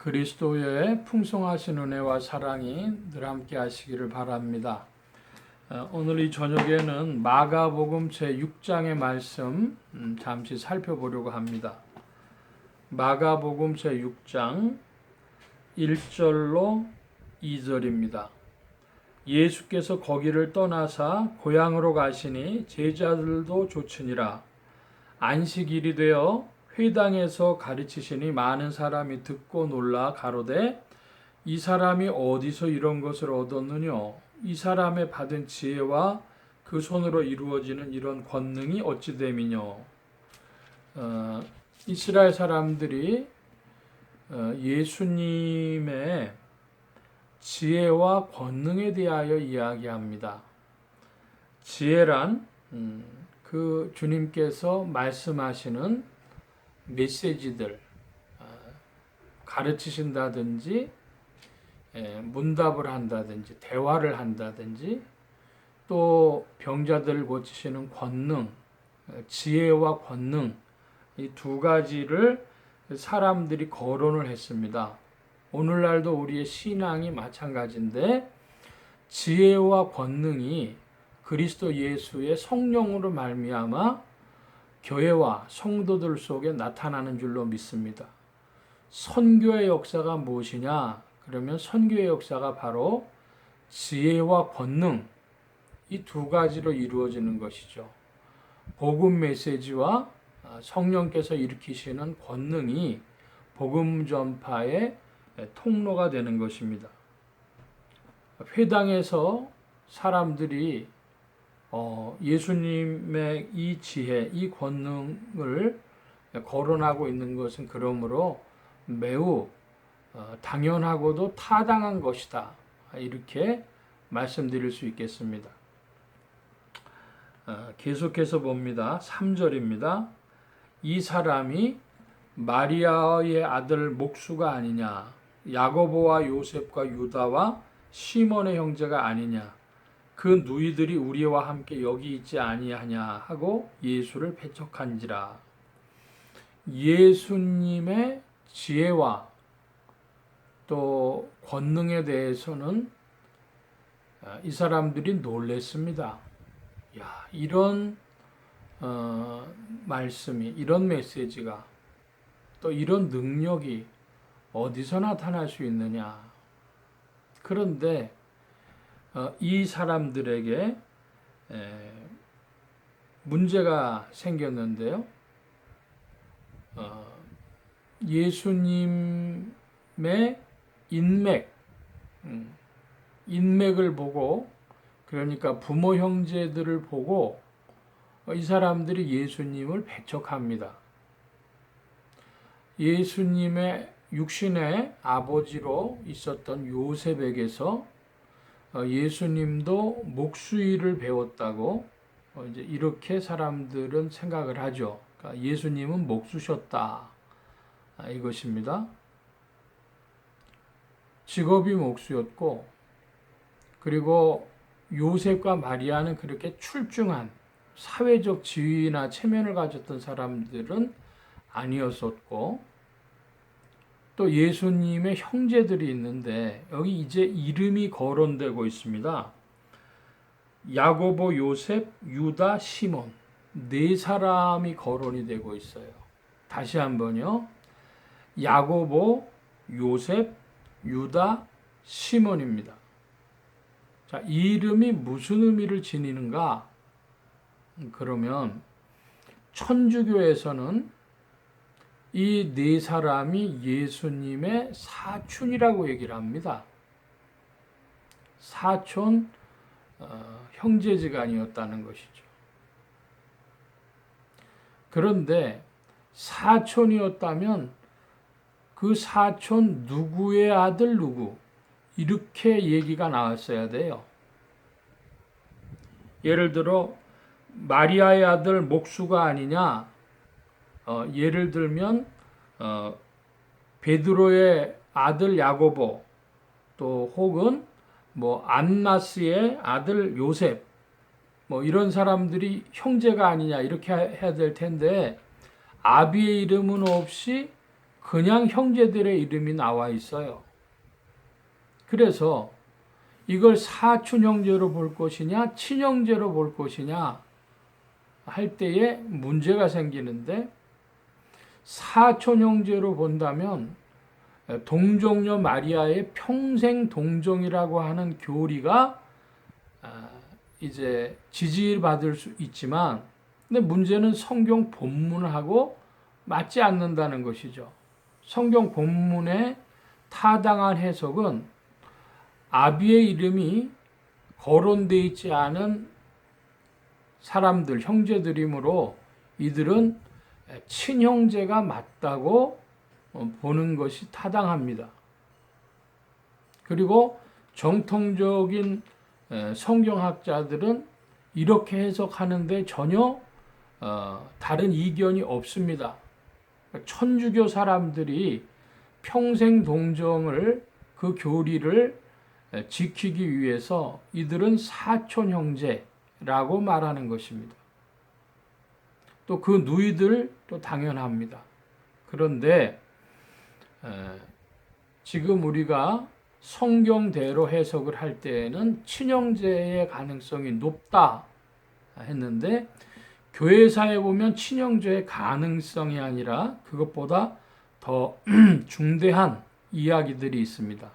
그리스도의 풍성하신 은혜와 사랑이 늘 함께 하시기를 바랍니다. 오늘 이 저녁에는 마가복음 제6장의 말씀 잠시 살펴보려고 합니다. 마가복음 제6장 1절로 2절입니다. 예수께서 거기를 떠나사 고향으로 가시니 제자들도 좋으니라. 안식일이 되어 회당에서 가르치시니 많은 사람이 듣고 놀라 가로되 이 사람이 어디서 이런 것을 얻었느냐? 이 사람의 받은 지혜와 그 손으로 이루어지는 이런 권능이 어찌 됨이냐? 이스라엘 사람들이 예수님의 지혜와 권능에 대하여 이야기합니다. 지혜란 그 주님께서 말씀하시는 메시지들, 가르치신다든지 문답을 한다든지 대화를 한다든지 또 병자들을 고치시는 권능, 지혜와 권능, 이 두 가지를 사람들이 거론을 했습니다. 오늘날도 우리의 신앙이 마찬가지인데 지혜와 권능이 그리스도 예수의 성령으로 말미암아 교회와 성도들 속에 나타나는 줄로 믿습니다. 선교의 역사가 무엇이냐? 그러면 선교의 역사가 바로 지혜와 권능, 이 두 가지로 이루어지는 것이죠. 복음 메시지와 성령께서 일으키시는 권능이 복음 전파의 통로가 되는 것입니다. 회당에서 사람들이 예수님의 이 지혜, 이 권능을 거론하고 있는 것은 그러므로 매우 당연하고도 타당한 것이다. 이렇게 말씀드릴 수 있겠습니다. 계속해서 봅니다. 3절입니다. 이 사람이 마리아의 아들 목수가 아니냐? 야고보와 요셉과 유다와 시몬의 형제가 아니냐? 그 누이들이 우리와 함께 여기 있지 아니하냐 하고 예수를 배척한지라. 예수님의 지혜와 또 권능에 대해서는 이 사람들이 놀랬습니다. 야, 이런 말씀이, 이런 메시지가 또 이런 능력이 어디서 나타날 수 있느냐. 그런데 이 사람들에게 문제가 생겼는데요. 예수님의 인맥을 보고, 그러니까 부모 형제들을 보고 이 사람들이 예수님을 배척합니다. 예수님의 육신의 아버지로 있었던 요셉에게서 예수님도 목수일을 배웠다고 이제 이렇게 사람들은 생각을 하죠. 그러니까 예수님은 목수셨다. 이것입니다. 직업이 목수였고, 그리고 요셉과 마리아는 그렇게 출중한 사회적 지위나 체면을 가졌던 사람들은 아니었었고, 또 예수님의 형제들이 있는데 여기 이제 이름이 거론되고 있습니다. 야고보, 요셉, 유다, 시몬, 네 사람이 거론이 되고 있어요. 다시 한번요. 야고보, 요셉, 유다, 시몬입니다. 자, 이 이름이 무슨 의미를 지니는가? 그러면 천주교에서는 이 네 사람이 예수님의 사촌이라고 얘기를 합니다. 사촌 형제지간이었다는 것이죠. 그런데 사촌이었다면 그 사촌 누구의 아들 누구, 이렇게 얘기가 나왔어야 돼요. 예를 들어 마리아의 아들 목수가 아니냐, 예를 들면 베드로의 아들 야고보, 또 혹은 안나스의 아들 요셉, 이런 사람들이 형제가 아니냐 이렇게 해야 될 텐데 아비의 이름은 없이 그냥 형제들의 이름이 나와 있어요. 그래서 이걸 사촌 형제로 볼 것이냐, 친형제로 볼 것이냐 할 때에 문제가 생기는데, 사촌 형제로 본다면 동정녀 마리아의 평생 동정이라고 하는 교리가 이제 지지받을 수 있지만, 근데 문제는 성경 본문하고 맞지 않는다는 것이죠. 성경 본문에 타당한 해석은 아비의 이름이 거론되어 있지 않은 사람들, 형제들이므로 이들은 친형제가 맞다고 보는 것이 타당합니다. 그리고 정통적인 성경학자들은 이렇게 해석하는데 전혀 다른 이견이 없습니다. 천주교 사람들이 평생 동정을, 그 교리를 지키기 위해서 이들은 사촌 형제라고 말하는 것입니다. 또 그 누이들도 당연합니다. 그런데 지금 우리가 성경대로 해석을 할 때에는 친형제의 가능성이 높다 했는데, 교회사에 보면 친형제의 가능성이 아니라 그것보다 더 중대한 이야기들이 있습니다.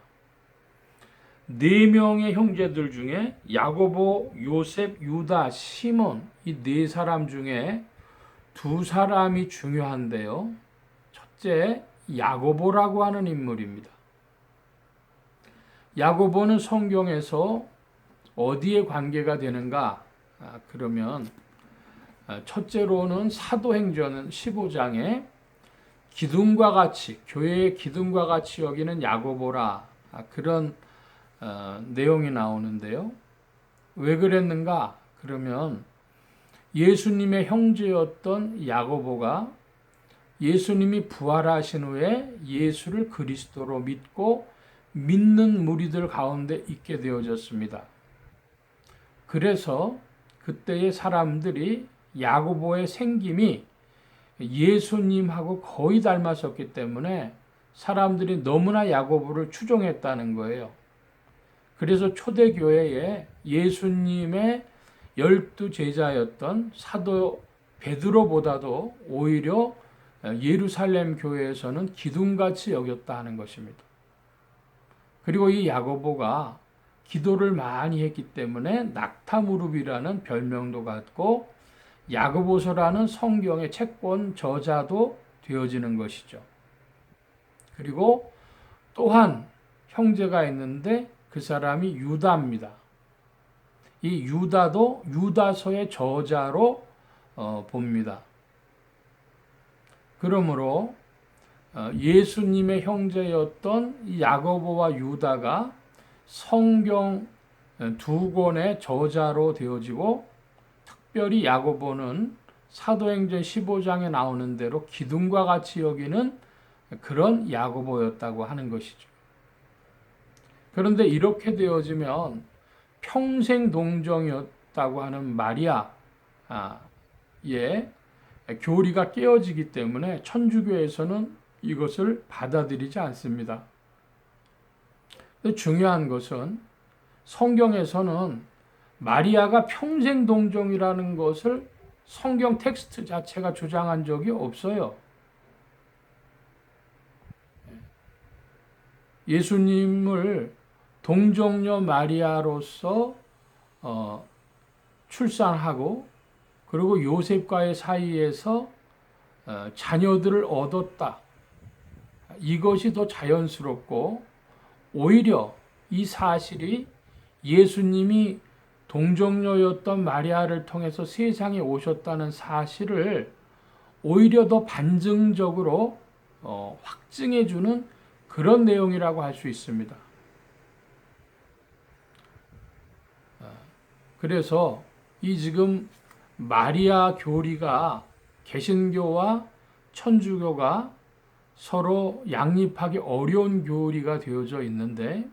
4명의 형제들 중에 야고보, 요셉, 유다, 시몬, 이 4사람 중에 2사람이 중요한데요. 첫째, 야고보라고 하는 인물입니다. 야고보는 성경에서 어디에 관계가 되는가? 그러면 첫째로는 사도행전 15장에 기둥과 같이, 교회의 기둥과 같이 여기는 야고보라, 그런 내용이 나오는데요. 왜 그랬는가? 그러면 예수님의 형제였던 야고보가 예수님이 부활하신 후에 예수를 그리스도로 믿고 믿는 무리들 가운데 있게 되어졌습니다. 그래서 그때의 사람들이 야고보의 생김이 예수님하고 거의 닮았었기 때문에 사람들이 너무나 야고보를 추종했다는 거예요. 그래서 초대교회에 예수님의 12제자였던 사도 베드로보다도 오히려 예루살렘 교회에서는 기둥같이 여겼다 하는 것입니다. 그리고 이 야고보가 기도를 많이 했기 때문에 낙타무릎이라는 별명도 갖고 야고보서라는 성경의 책본 저자도 되어지는 것이죠. 그리고 또한 형제가 있는데 그 사람이 유다입니다. 이 유다도 유다서의 저자로 봅니다. 그러므로 예수님의 형제였던 야고보와 유다가 성경 2권의 저자로 되어지고, 특별히 야고보는 사도행전 15장에 나오는 대로 기둥과 같이 여기는 그런 야고보였다고 하는 것이죠. 그런데 이렇게 되어지면 평생 동정이었다고 하는 마리아의 교리가 깨어지기 때문에 천주교에서는 이것을 받아들이지 않습니다. 중요한 것은 성경에서는 마리아가 평생 동정이라는 것을 성경 텍스트 자체가 주장한 적이 없어요. 예수님을 동정녀 마리아로서 출산하고, 그리고 요셉과의 사이에서 자녀들을 얻었다. 이것이 더 자연스럽고, 오히려 이 사실이 예수님이 동정녀였던 마리아를 통해서 세상에 오셨다는 사실을 오히려 더 반증적으로 확증해주는 그런 내용이라고 할 수 있습니다. 그래서 이 지금 마리아 교리가 개신교와 천주교가 서로 양립하기 어려운 교리가 되어져 있는데,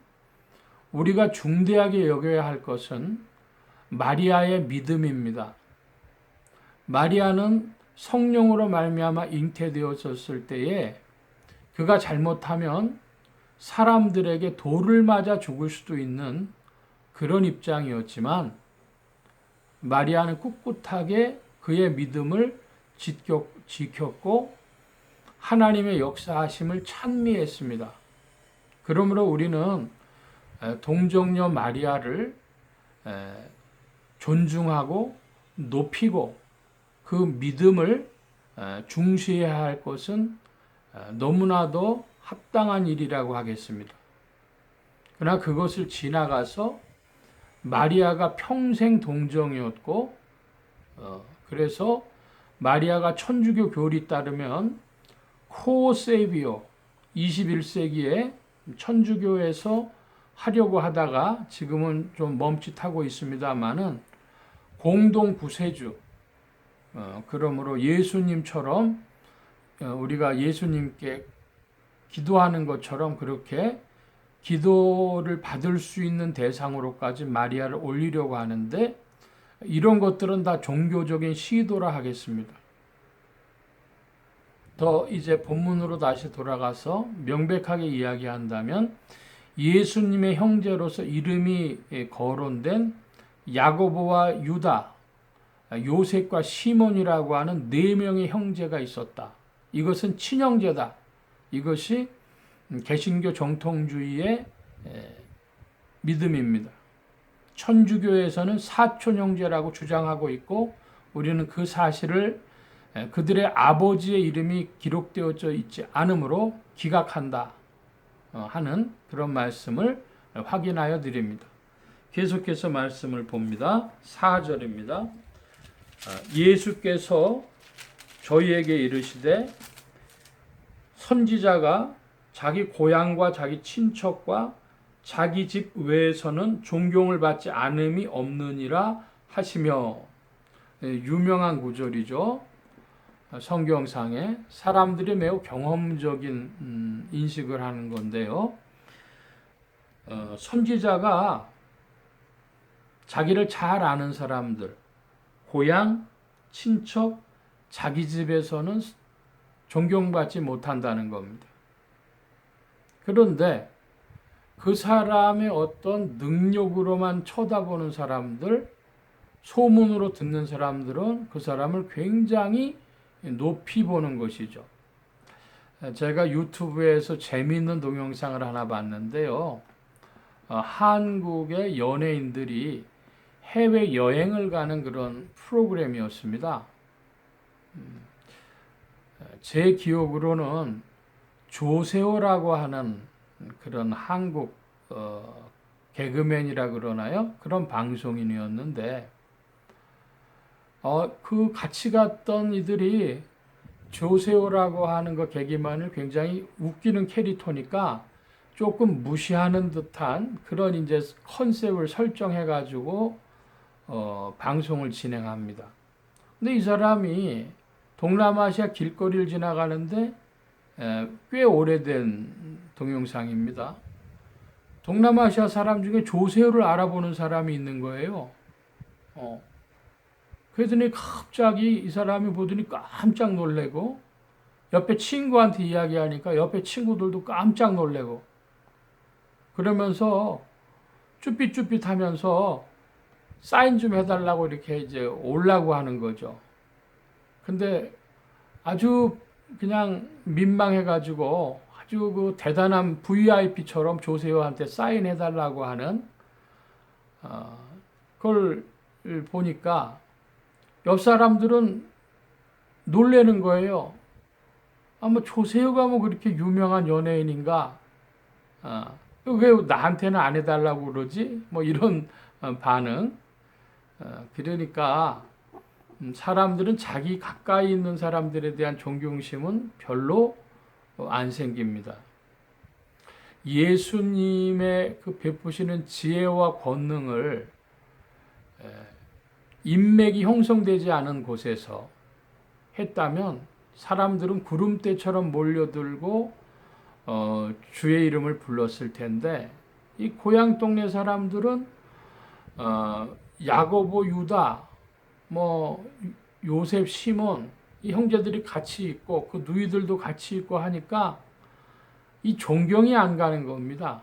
우리가 중대하게 여겨야 할 것은 마리아의 믿음입니다. 마리아는 성령으로 말미암아 잉태되었을 때에 그가 잘못하면 사람들에게 돌을 맞아 죽을 수도 있는 그런 입장이었지만 마리아는 꿋꿋하게 그의 믿음을 지켰고 하나님의 역사하심을 찬미했습니다. 그러므로 우리는 동정녀 마리아를 존중하고 높이고 그 믿음을 중시해야 할 것은 너무나도 합당한 일이라고 하겠습니다. 그러나 그것을 지나가서 마리아가 평생 동정이었고 그래서 마리아가 천주교 교리 따르면 코어 세이비오 21세기에 천주교에서 하려고 하다가 지금은 좀 멈칫하고 있습니다만은 공동 구세주 그러므로 예수님처럼 우리가 예수님께 기도하는 것처럼 그렇게 기도를 받을 수 있는 대상으로까지 마리아를 올리려고 하는데 이런 것들은 다 종교적인 시도라 하겠습니다. 더 이제 본문으로 다시 돌아가서 명백하게 이야기한다면 예수님의 형제로서 이름이 거론된 야고보와 유다, 요셉과 시몬이라고 하는 네 명의 형제가 있었다. 이것은 친형제다. 이것이 개신교 정통주의의 믿음입니다. 천주교에서는 사촌 형제라고 주장하고 있고 우리는 그 사실을 그들의 아버지의 이름이 기록되어져 있지 않으므로 기각한다 하는 그런 말씀을 확인하여 드립니다. 계속해서 말씀을 봅니다. 4절입니다. 예수께서 저희에게 이르시되 선지자가 자기 고향과 자기 친척과 자기 집 외에서는 존경을 받지 않음이 없느니라 하시며 유명한 구절이죠. 성경상에 사람들이 매우 경험적인 인식을 하는 건데요. 선지자가 자기를 잘 아는 사람들, 고향, 친척, 자기 집에서는 존경받지 못한다는 겁니다. 그런데 그 사람의 어떤 능력으로만 쳐다보는 사람들, 소문으로 듣는 사람들은 그 사람을 굉장히 높이 보는 것이죠. 제가 유튜브에서 재미있는 동영상을 하나 봤는데요. 한국의 연예인들이 해외 여행을 가는 그런 프로그램이었습니다. 제 기억으로는 조세호라고 하는 그런 한국 개그맨이라 그러나요? 그런 방송인이었는데 그 같이 갔던 이들이 조세호라고 하는 거 개그맨을 굉장히 웃기는 캐릭터니까 조금 무시하는 듯한 그런 이제 컨셉을 설정해 가지고 방송을 진행합니다. 근데 이 사람이 동남아시아 길거리를 지나가는데 꽤 오래된 동영상입니다. 동남아시아 사람 중에 조세호를 알아보는 사람이 있는 거예요. 그러더니 갑자기 이 사람이 보더니 깜짝 놀래고 옆에 친구한테 이야기하니까 옆에 친구들도 깜짝 놀래고 그러면서 쭈삣쭈삣 하면서 사인 좀 해달라고 이렇게 이제 오려고 하는 거죠. 근데 아주 그냥 민망해가지고 아주 그 대단한 VIP처럼 조세호한테 사인해달라고 하는 그걸 보니까 옆 사람들은 놀래는 거예요. 뭐 조세호가 뭐 그렇게 유명한 연예인인가? 왜 나한테는 안 해달라고 그러지? 뭐 이런 반응. 그러니까 사람들은 자기 가까이 있는 사람들에 대한 존경심은 별로 안 생깁니다. 예수님의 그 베푸시는 지혜와 권능을 인맥이 형성되지 않은 곳에서 했다면 사람들은 구름대처럼 몰려들고 주의 이름을 불렀을 텐데 이 고향 동네 사람들은 야고보, 유다, 뭐 요셉, 시몬 이 형제들이 같이 있고 그 누이들도 같이 있고 하니까 이 존경이 안 가는 겁니다.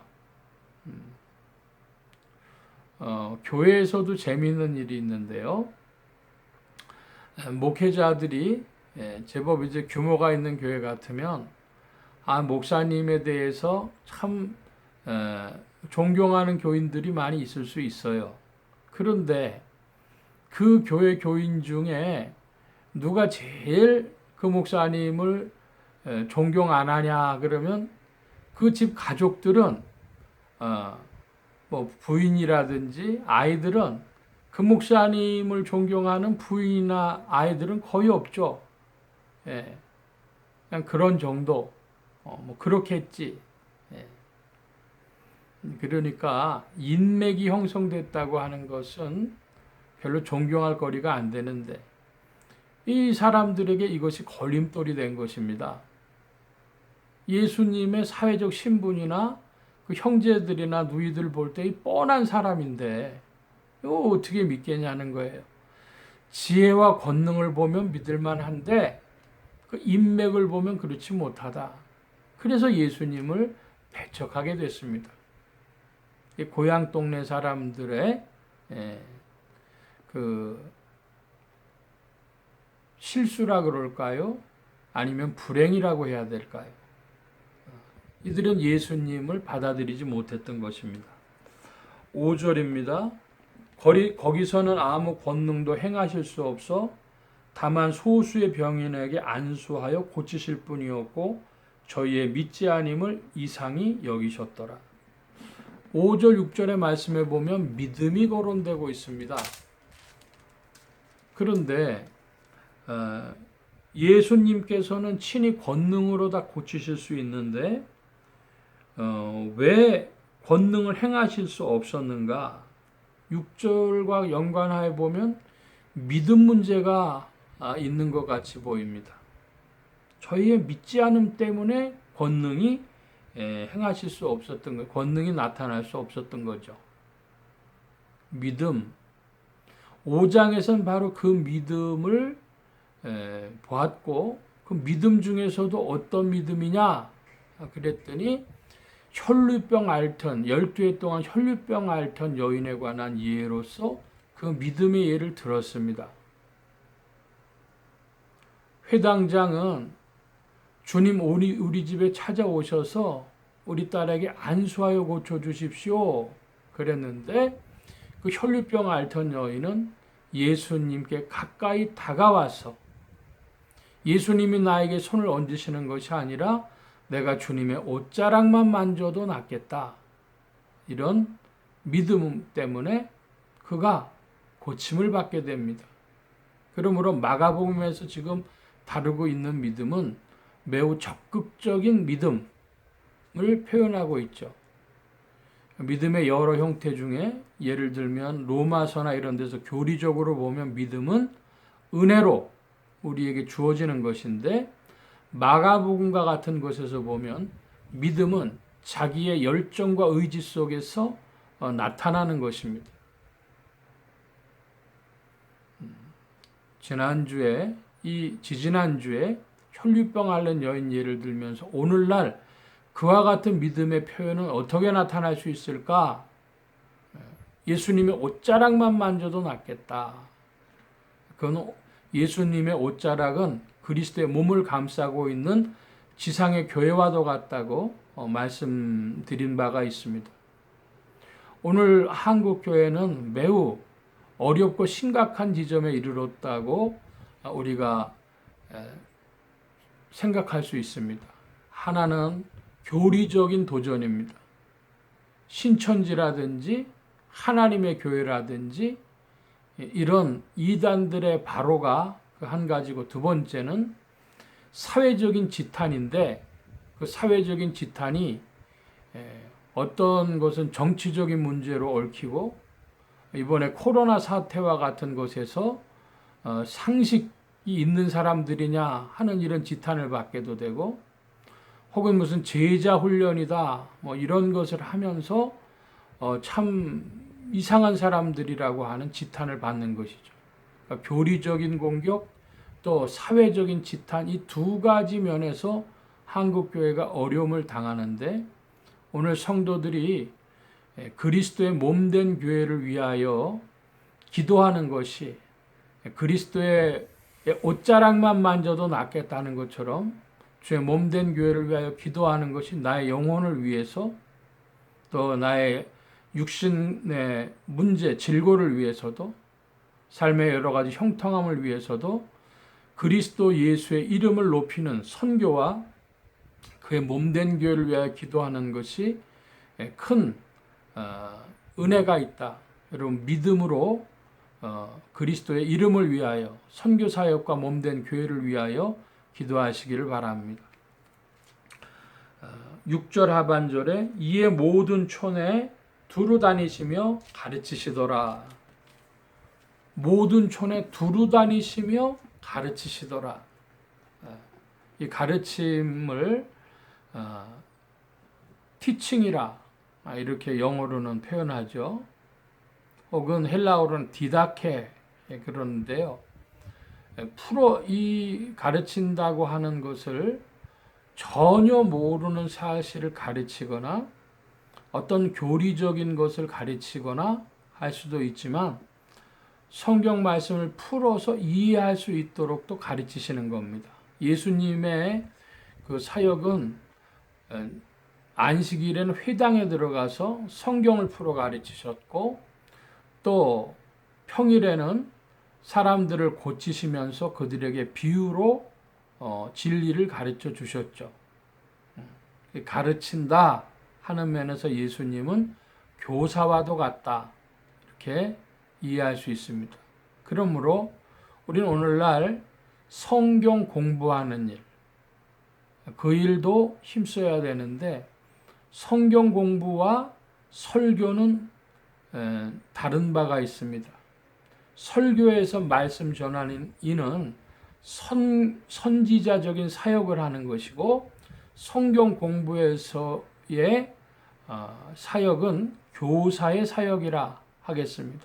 교회에서도 재미있는 일이 있는데요. 목회자들이 제법 이제 규모가 있는 교회 같으면 목사님에 대해서 참 존경하는 교인들이 많이 있을 수 있어요. 그런데 그 교회 교인 중에 누가 제일 그 목사님을 존경 안 하냐 그러면 그 집 가족들은 뭐 부인이라든지 아이들은 그 목사님을 존경하는 부인이나 아이들은 거의 없죠. 예, 그냥 그런 정도. 뭐 그렇겠지. 예. 그러니까 인맥이 형성됐다고 하는 것은 별로 존경할 거리가 안 되는데 이 사람들에게 이것이 걸림돌이 된 것입니다. 예수님의 사회적 신분이나 그 형제들이나 누이들 볼 때 이 뻔한 사람인데 이거 어떻게 믿겠냐는 거예요. 지혜와 권능을 보면 믿을만한데 그 인맥을 보면 그렇지 못하다. 그래서 예수님을 배척하게 됐습니다. 고향 동네 사람들의 그 실수라 그럴까요? 아니면 불행이라고 해야 될까요? 이들은 예수님을 받아들이지 못했던 것입니다. 5절입니다. 거기서는 아무 권능도 행하실 수 없어 다만 소수의 병인에게 안수하여 고치실 뿐이었고 저희의 믿지 아님을 이상히 여기셨더라. 5절 6절의 말씀에 보면 믿음이 거론되고 있습니다. 그런데 예수님께서는 친히 권능으로 다 고치실 수 있는데 왜 권능을 행하실 수 없었는가? 6절과 연관하여 보면 믿음 문제가 있는 것 같이 보입니다. 저희의 믿지 않음 때문에 권능이 행하실 수 없었던 거, 권능이 나타날 수 없었던 거죠. 믿음. 5장에서는 바로 그 믿음을 보았고 그 믿음 중에서도 어떤 믿음이냐 그랬더니 혈루병 앓던 12해 동안 혈루병 앓던 여인에 관한 예로서 그 믿음의 예를 들었습니다. 회당장은 주님 우리 집에 찾아오셔서 우리 딸에게 안수하여 고쳐주십시오 그랬는데 그 혈루병 앓던 여인은 예수님께 가까이 다가와서 예수님이 나에게 손을 얹으시는 것이 아니라 내가 주님의 옷자락만 만져도 낫겠다. 이런 믿음 때문에 그가 고침을 받게 됩니다. 그러므로 마가복음에서 지금 다루고 있는 믿음은 매우 적극적인 믿음을 표현하고 있죠. 믿음의 여러 형태 중에 예를 들면 로마서나 이런 데서 교리적으로 보면 믿음은 은혜로 우리에게 주어지는 것인데 마가복음과 같은 곳에서 보면 믿음은 자기의 열정과 의지 속에서 나타나는 것입니다. 지지난주에 혈류병 앓는 여인 예를 들면서 오늘날 그와 같은 믿음의 표현은 어떻게 나타날 수 있을까? 예수님의 옷자락만 만져도 낫겠다. 그건 예수님의 옷자락은 그리스도의 몸을 감싸고 있는 지상의 교회와도 같다고 말씀드린 바가 있습니다. 오늘 한국 교회는 매우 어렵고 심각한 지점에 이르렀다고 우리가 생각할 수 있습니다. 하나는 교리적인 도전입니다. 신천지라든지 하나님의 교회라든지 이런 이단들의 바로가 한 가지고 두 번째는 사회적인 지탄인데 그 사회적인 지탄이 어떤 것은 정치적인 문제로 얽히고 이번에 코로나 사태와 같은 것에서 상식이 있는 사람들이냐 하는 이런 지탄을 받게도 되고 혹은 무슨 제자 훈련이다 뭐 이런 것을 하면서 참 이상한 사람들이라고 하는 지탄을 받는 것이죠. 그러니까 교리적인 공격 또 사회적인 지탄 이 두 가지 면에서 한국 교회가 어려움을 당하는데 오늘 성도들이 그리스도의 몸된 교회를 위하여 기도하는 것이 그리스도의 옷자락만 만져도 낫겠다는 것처럼 주의 몸된 교회를 위하여 기도하는 것이 나의 영혼을 위해서 또 나의 육신의 문제, 질고를 위해서도 삶의 여러 가지 형통함을 위해서도 그리스도 예수의 이름을 높이는 선교와 그의 몸된 교회를 위하여 기도하는 것이 큰 은혜가 있다. 여러분 믿음으로 그리스도의 이름을 위하여 선교 사역과 몸된 교회를 위하여 기도하시기를 바랍니다. 6절 하반절에 이에 모든 촌에 두루 다니시며 가르치시더라. 모든 촌에 두루 다니시며 가르치시더라. 이 가르침을 티칭이라 이렇게 영어로는 표현하죠. 혹은 헬라어로는 디다케 그러는데요. 이 가르친다고 하는 것을 전혀 모르는 사실을 가르치거나 어떤 교리적인 것을 가르치거나 할 수도 있지만 성경 말씀을 풀어서 이해할 수 있도록 또 가르치시는 겁니다. 예수님의 그 사역은 안식일에는 회당에 들어가서 성경을 풀어 가르치셨고 또 평일에는 사람들을 고치시면서 그들에게 비유로 진리를 가르쳐 주셨죠. 가르친다 하는 면에서 예수님은 교사와도 같다 이렇게 이해할 수 있습니다. 그러므로 우리는 오늘날 성경 공부하는 일, 그 일도 힘써야 되는데 성경 공부와 설교는 다른 바가 있습니다. 설교에서 말씀 전하는 이는 선지자적인 사역을 하는 것이고 성경 공부에서의 사역은 교사의 사역이라 하겠습니다.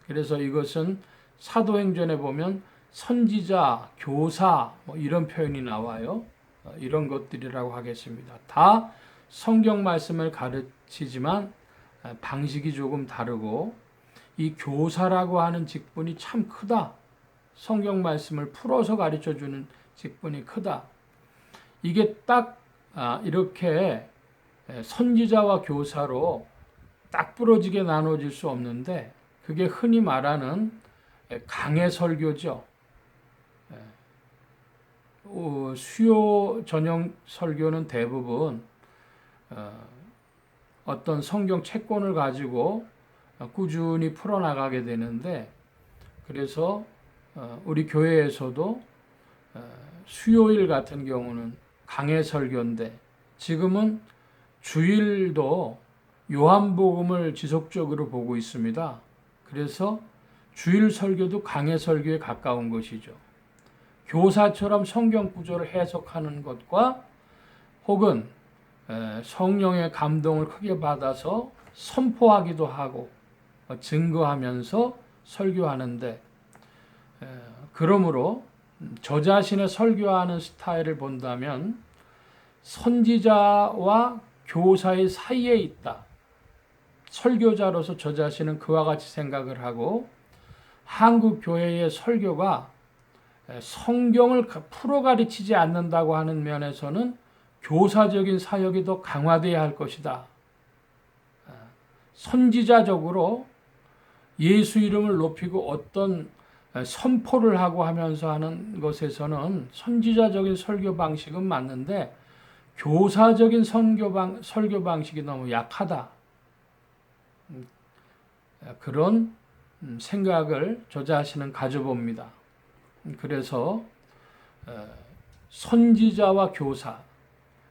그래서 이것은 사도행전에 보면 선지자, 교사 이런 표현이 나와요. 이런 것들이라고 하겠습니다. 다 성경 말씀을 가르치지만 방식이 조금 다르고 이 교사라고 하는 직분이 참 크다. 성경 말씀을 풀어서 가르쳐주는 직분이 크다. 이게 딱 이렇게 선지자와 교사로 딱 부러지게 나눠질 수 없는데 그게 흔히 말하는 강해 설교죠. 수요 전형 설교는 대부분 어떤 성경 채권을 가지고 꾸준히 풀어나가게 되는데 그래서 우리 교회에서도 수요일 같은 경우는 강해 설교인데 지금은 주일도 요한복음을 지속적으로 보고 있습니다. 그래서 주일 설교도 강해 설교에 가까운 것이죠. 교사처럼 성경 구절을 해석하는 것과 혹은 성령의 감동을 크게 받아서 선포하기도 하고 증거하면서 설교하는데 그러므로 저 자신의 설교하는 스타일을 본다면 선지자와 교사의 사이에 있다. 설교자로서 저 자신은 그와 같이 생각을 하고 한국 교회의 설교가 성경을 풀어 가르치지 않는다고 하는 면에서는 교사적인 사역이 더 강화되어야 할 것이다. 선지자적으로 예수 이름을 높이고 어떤 선포를 하고 하면서 하는 것에서는 선지자적인 설교 방식은 맞는데 교사적인 설교 방식이 너무 약하다. 그런 생각을 저 자신은 가져봅니다. 그래서 선지자와 교사,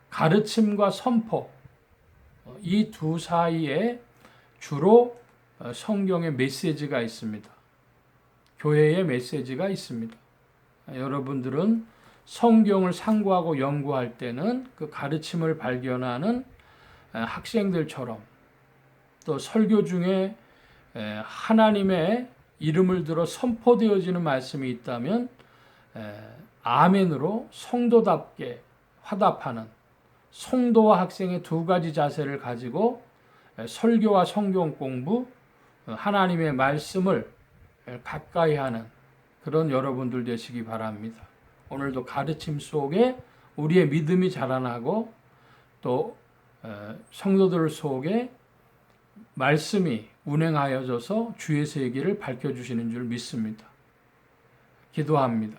가르침과 선포 이 두 사이에 주로 성경의 메시지가 있습니다. 교회의 메시지가 있습니다. 여러분들은 성경을 상고하고 연구할 때는 그 가르침을 발견하는 학생들처럼 또 설교 중에 하나님의 이름을 들어 선포되어지는 말씀이 있다면 아멘으로 성도답게 화답하는 성도와 학생의 두 가지 자세를 가지고 설교와 성경 공부, 하나님의 말씀을 가까이 하는 그런 여러분들 되시기 바랍니다. 오늘도 가르침 속에 우리의 믿음이 자라나고 또 성도들 속에 말씀이 운행하여져서 주의 세계를 밝혀주시는 줄 믿습니다. 기도합니다.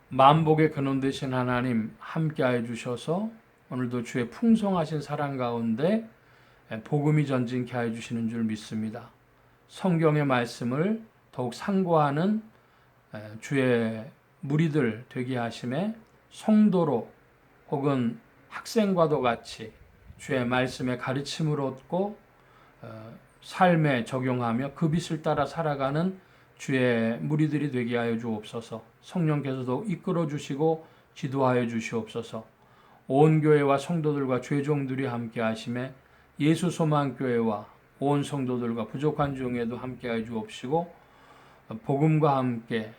만복의 근원 되신 하나님 함께하여 주셔서 오늘도 주의 풍성하신 사랑 가운데 복음이 전진케 하여 주시는 줄 믿습니다. 성경의 말씀을 더욱 상고하는 주의 무리들 되게 하심에 성도로 혹은 학생과도 같이 주의 말씀의 가르침을 얻고 삶에 적용하며 그 빛을 따라 살아가는 주의 무리들이 되게 하여 주옵소서. 성령께서도 이끌어 주시고 지도하여 주시옵소서. 온 교회와 성도들과 죄종들이 함께 하심에 예수 소망교회와 온 성도들과 부족한 중에도 함께 하여 주옵시고 복음과 함께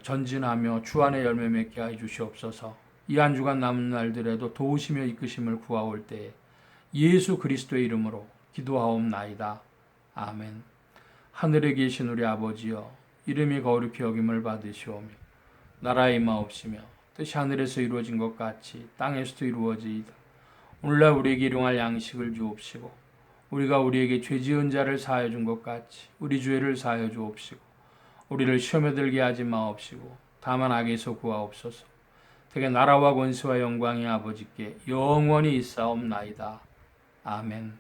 전진하며 주 안에 열매 맺게 하여 주시옵소서. 이 한 주간 남은 날들에도 도우시며 이끄심을 구하올 때에 예수 그리스도의 이름으로 기도하옵나이다. 아멘. 하늘에 계신 우리 아버지여, 이름이 거룩히 여김을 받으시오며 나라의 임하옵시며 뜻이 하늘에서 이루어진 것 같이 땅에서도 이루어지이다. 오늘날 우리에게 일용할 양식을 주옵시고 우리가 우리에게 죄 지은 자를 사하여 준 것 같이 우리 죄를 사하여 주옵시고 우리를 시험에 들게 하지 마옵시고 다만 악에서 구하옵소서. 되게 나라와 권세와 영광이 아버지께 영원히 있사옵나이다. 아멘.